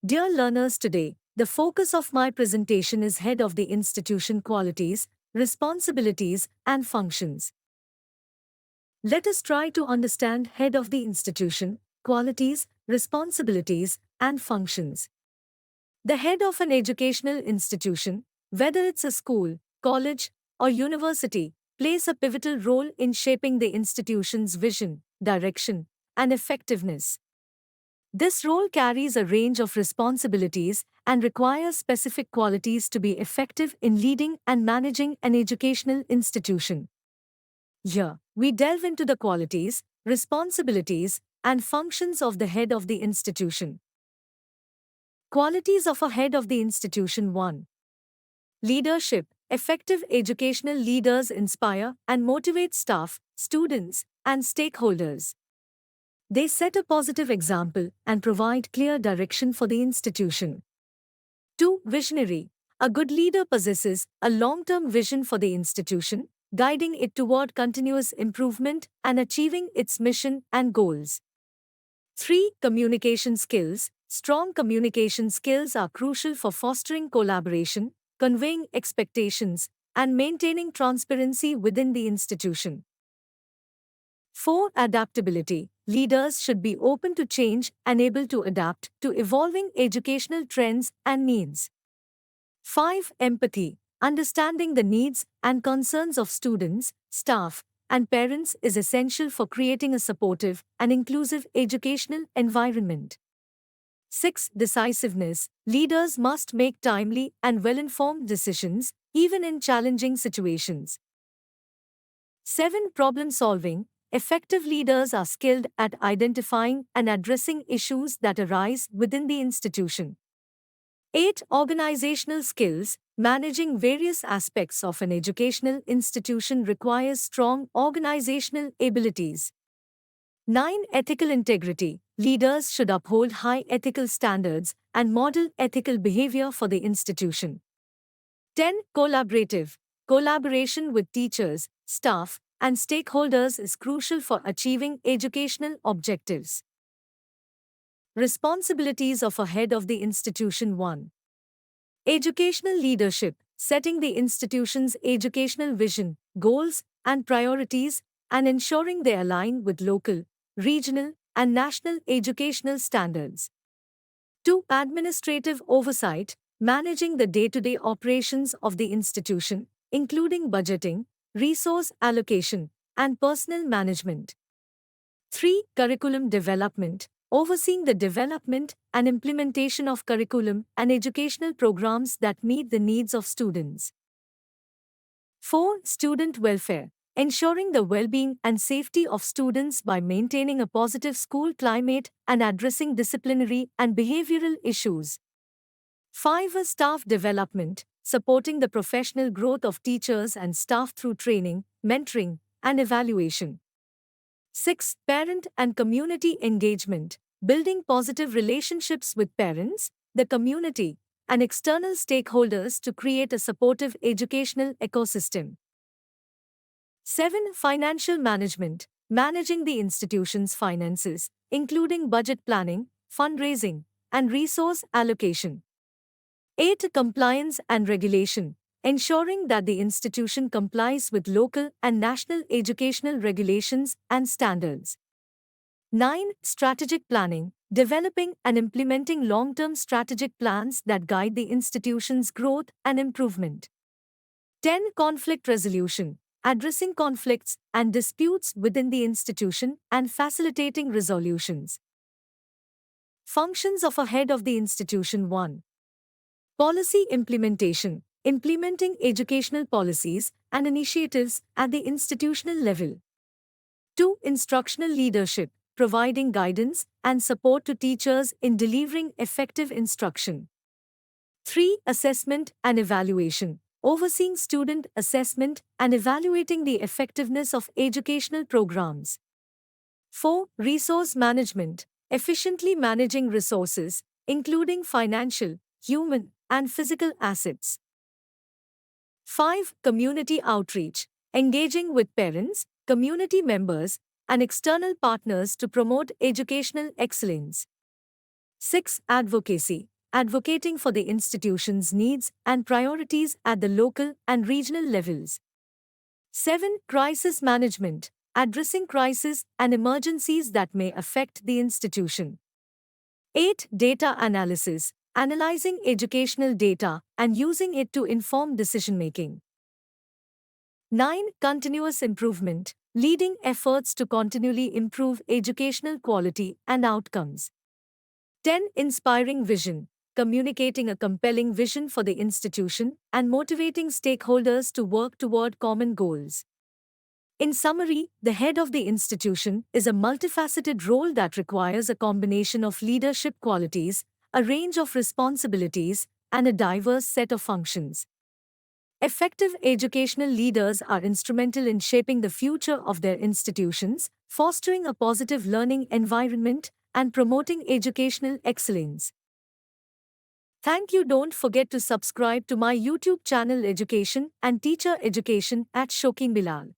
Dear learners, today, the focus of my presentation is Head of the Institution Qualities, Responsibilities, and Functions. Let us try to understand Head of the Institution, Qualities, Responsibilities, and Functions. The head of an educational institution, whether it's a school, college, or university, plays a pivotal role in shaping the institution's vision, direction, and effectiveness. This role carries a range of responsibilities and requires specific qualities to be effective in leading and managing an educational institution. Here, we delve into the qualities, responsibilities, and functions of the head of the institution. Qualities of a head of the institution: 1. Leadership. Effective educational leaders inspire and motivate staff, students, and stakeholders. They set a positive example and provide clear direction for the institution. 2. Visionary. A good leader possesses a long-term vision for the institution, guiding it toward continuous improvement and achieving its mission and goals. 3. Communication skills. Strong communication skills are crucial for fostering collaboration, conveying expectations, and maintaining transparency within the institution. 4. Adaptability. Leaders should be open to change and able to adapt to evolving educational trends and needs. 5. Empathy. Understanding the needs and concerns of students, staff, and parents is essential for creating a supportive and inclusive educational environment. 6. Decisiveness. Leaders must make timely and well-informed decisions, even in challenging situations. 7. Problem solving. Effective leaders are skilled at identifying and addressing issues that arise within the institution. 8. Organizational skills. Managing various aspects of an educational institution requires strong organizational abilities. 9. Ethical integrity. Leaders should uphold high ethical standards and model ethical behavior for the institution. 10. Collaborative. Collaboration with teachers, staff, and stakeholders is crucial for achieving educational objectives. Responsibilities of a head of the institution: 1. Educational leadership, setting the institution's educational vision, goals, and priorities, and ensuring they align with local, regional, and national educational standards. 2. Administrative oversight, managing the day-to-day operations of the institution, including budgeting, resource allocation, and personnel management. 3. Curriculum development, overseeing the development and implementation of curriculum and educational programs that meet the needs of students. 4. Student welfare, ensuring the well-being and safety of students by maintaining a positive school climate and addressing disciplinary and behavioral issues. 5. Staff development, supporting the professional growth of teachers and staff through training, mentoring, and evaluation. 6. Parent and community engagement, building positive relationships with parents, the community, and external stakeholders to create a supportive educational ecosystem. 7. Financial management, managing the institution's finances, including budget planning, fundraising, and resource allocation. 8. Compliance and regulation, ensuring that the institution complies with local and national educational regulations and standards. 9. Strategic planning, developing and implementing long-term strategic plans that guide the institution's growth and improvement. 10. Conflict resolution, addressing conflicts and disputes within the institution and facilitating resolutions. Functions of a head of the institution: 1. Policy implementation, implementing educational policies and initiatives at the institutional level. 2. Instructional leadership, providing guidance and support to teachers in delivering effective instruction. 3. Assessment and evaluation, overseeing student assessment and evaluating the effectiveness of educational programs. 4. Resource management, efficiently managing resources, including financial, human, and physical assets. 5. Community outreach, engaging with parents, community members, and external partners to promote educational excellence. 6. Advocacy. Advocating for the institution's needs and priorities at the local and regional levels. 7. Crisis management. Addressing crises and emergencies that may affect the institution. 8. Data analysis. Analyzing educational data and using it to inform decision making. 9. Continuous improvement. Leading efforts to continually improve educational quality and outcomes. 10. Inspiring vision. Communicating a compelling vision for the institution and motivating stakeholders to work toward common goals. In summary, the head of the institution is a multifaceted role that requires a combination of leadership qualities, a range of responsibilities, and a diverse set of functions. Effective educational leaders are instrumental in shaping the future of their institutions, fostering a positive learning environment, and promoting educational excellence. Thank you. Don't forget to subscribe to my YouTube channel Education and Teacher Education at Shokeen Bilal.